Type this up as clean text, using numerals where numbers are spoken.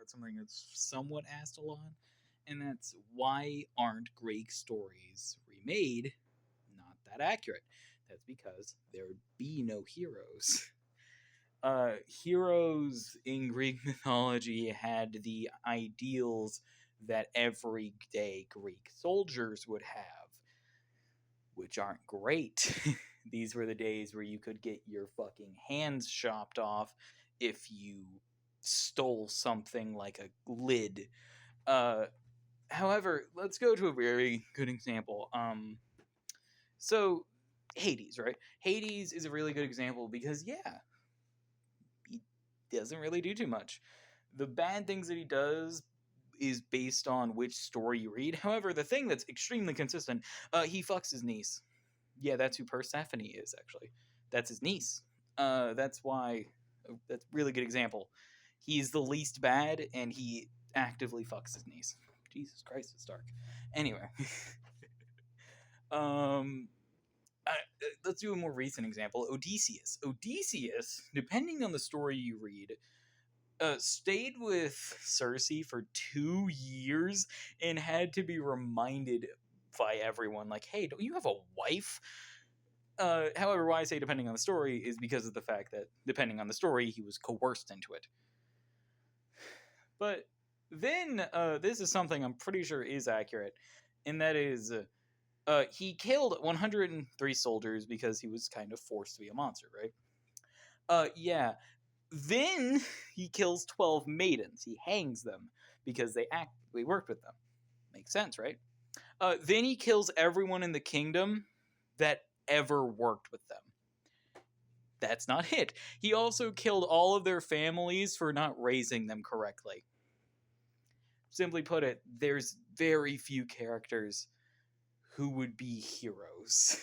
It's something that's somewhat asked a lot, and that's why aren't Greek stories remade not that accurate? That's because there would be no heroes. Heroes in Greek mythology had the ideals that everyday Greek soldiers would have, which aren't great. These were the days where you could get your fucking hands chopped off if you stole something like a lid. However, let's go to a very good example. So Hades, right? Hades is a really good example because yeah, he doesn't really do too much. The bad things that he does is based on which story you read. However, the thing that's extremely consistent, he fucks his niece. Yeah, that's who Persephone is, actually. That's his niece. That's why. That's a really good example. He's the least bad, and he actively fucks his niece. Jesus Christ, it's dark. Anyway, um, let's do a more recent example. Odysseus. Odysseus, depending on the story you read, stayed with Circe for 2 years and had to be reminded by everyone, like, hey, don't you have a wife? However, why I say depending on the story is because of the fact that, depending on the story, he was coerced into it. But then, this is something I'm pretty sure is accurate, and that is, he killed 103 soldiers because he was kind of forced to be a monster, right? Yeah. Then he kills 12 maidens. He hangs them because they actively worked with them. Makes sense, right? Then he kills everyone in the kingdom that ever worked with them. That's not it. He also killed all of their families for not raising them correctly. Simply put it, there's very few characters who would be heroes.